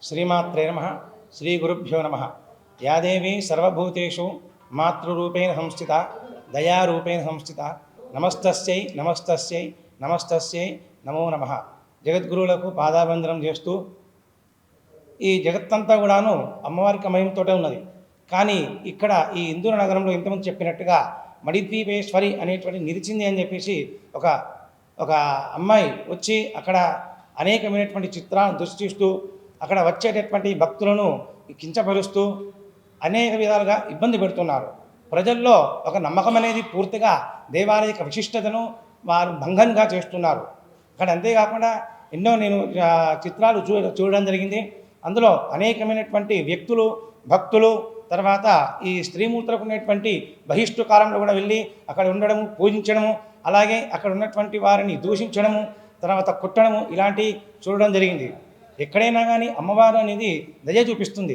శ్రీమాత్రే నమః శ్రీ గురుభ్యో నమః యా దేవీ సర్వభూతేషు మాతృరూపేణ సంస్థిత దయారూపేణ సంస్థిత నమస్తస్యై నమస్తస్యై నమస్తస్యై నమో నమః. జగద్గురువులకు పాదాబంధనం చేస్తూ ఈ జగత్తంతా కూడాను అమ్మవారికి మహిమతోటే ఉన్నది. కానీ ఇక్కడ ఈ ఇందూరు నగరంలో ఇంతమంది చెప్పినట్టుగా మడిద్వీపేశ్వరి అనేటువంటి నిలిచింది అని చెప్పేసి ఒక ఒక అమ్మాయి వచ్చి అక్కడ అనేకమైనటువంటి చిత్రాలను దృష్టిస్తూ అక్కడ వచ్చేటటువంటి భక్తులను కించపరుస్తూ అనేక విధాలుగా ఇబ్బంది పెడుతున్నారు. ప్రజల్లో ఒక నమ్మకం అనేది పూర్తిగా దేవాలయ విశిష్టతను వారు భంగంగా చేస్తున్నారు. అక్కడ అంతేకాకుండా ఎన్నో నేను చిత్రాలు చూడడం జరిగింది. అందులో అనేకమైనటువంటి వ్యక్తులు భక్తులు తర్వాత ఈ స్త్రీమూర్తులకు ఉన్నటువంటి బహిష్టు కాలంలో కూడా వెళ్ళి అక్కడ ఉండడము పూజించడము అలాగే అక్కడ ఉన్నటువంటి వారిని దూషించడము తర్వాత కొట్టడము ఇలాంటి చూడడం జరిగింది. ఎక్కడైనా కానీ అమ్మవారు అనేది దయ చూపిస్తుంది.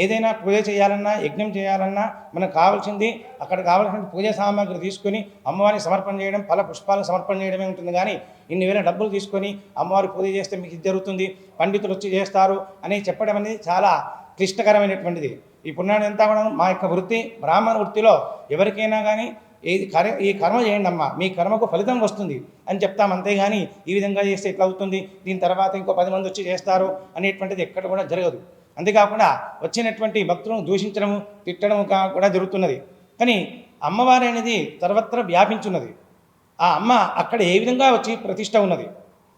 ఏదైనా పూజ చేయాలన్నా యజ్ఞం చేయాలన్నా మనకు కావాల్సింది అక్కడ కావాల్సిన పూజా సామాగ్రి తీసుకొని అమ్మవారిని సమర్పణ చేయడం ఫల పుష్పాలను సమర్పణ చేయడమే ఉంటుంది. కానీ ఇన్ని వేల డబ్బులు తీసుకొని అమ్మవారి పూజ చేస్తే మీకు ఇది జరుగుతుంది, పండితులు వచ్చి చేస్తారు అని చెప్పడం అనేది చాలా క్లిష్టకరమైనటువంటిది. ఈ పుణ్యాన్ని అంతా కూడా మా యొక్క వృత్తి బ్రాహ్మణ వృత్తిలో ఎవరికైనా కానీ ఈ కర్మ చేయండి అమ్మా, మీ కర్మకు ఫలితం వస్తుంది అని చెప్తాం. అంతేగాని ఈ విధంగా చేస్తే ఎట్లా అవుతుంది, దీని తర్వాత ఇంకో 10 మంది వచ్చి చేస్తారు అనేటువంటిది ఎక్కడ కూడా జరగదు. అంతేకాకుండా వచ్చినటువంటి భక్తులను దూషించడము తిట్టడము కూడా జరుగుతున్నది. కానీ అమ్మవారి అనేది సర్వత్రా వ్యాపించున్నది. ఆ అమ్మ అక్కడ ఏ విధంగా వచ్చి ప్రతిష్ట ఉన్నది.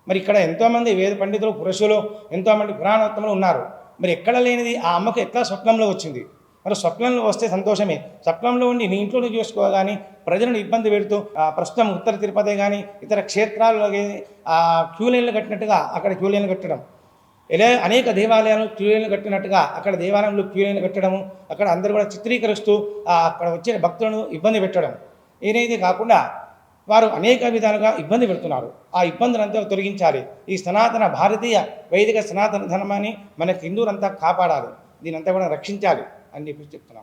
మరి ఇక్కడ ఎంతోమంది వేద పండితులు పురుషులు ఎంతోమంది పురాణోత్తములు ఉన్నారు. మరి ఎక్కడ లేనిది ఆ అమ్మకు ఎట్లా స్వప్నంలో వచ్చింది? మరి స్వప్నంలో వస్తే సంతోషమే. స్వప్నంలో ఉండి నీ ఇంట్లోనే చూసుకోగాని ప్రజలను ఇబ్బంది పెడుతూ ప్రస్తుతం ఉత్తర తిరుపతి కానీ ఇతర క్షేత్రాల్లో క్యూ లైన్లు కట్టినట్టుగా అక్కడ క్యూ లైన్లు కట్టడం, ఇలా అనేక దేవాలయాలు క్యూ లైన్లు కట్టినట్టుగా అక్కడ దేవాలయంలో క్యూ లైన్లు కట్టడము, అక్కడ అందరూ కూడా చిత్రీకరిస్తూ అక్కడ వచ్చిన భక్తులను ఇబ్బంది పెట్టడం, ఏదైతే కాకుండా వారు అనేక విధాలుగా ఇబ్బంది పెడుతున్నారు. ఆ ఇబ్బందులంతా తొలగించాలి. ఈ సనాతన భారతీయ వైదిక సనాతన ధర్మాన్ని మనకు హిందువులంతా కాపాడాలి, దీనంతా కూడా రక్షించాలి అని చెప్పి చెప్తున్నాను.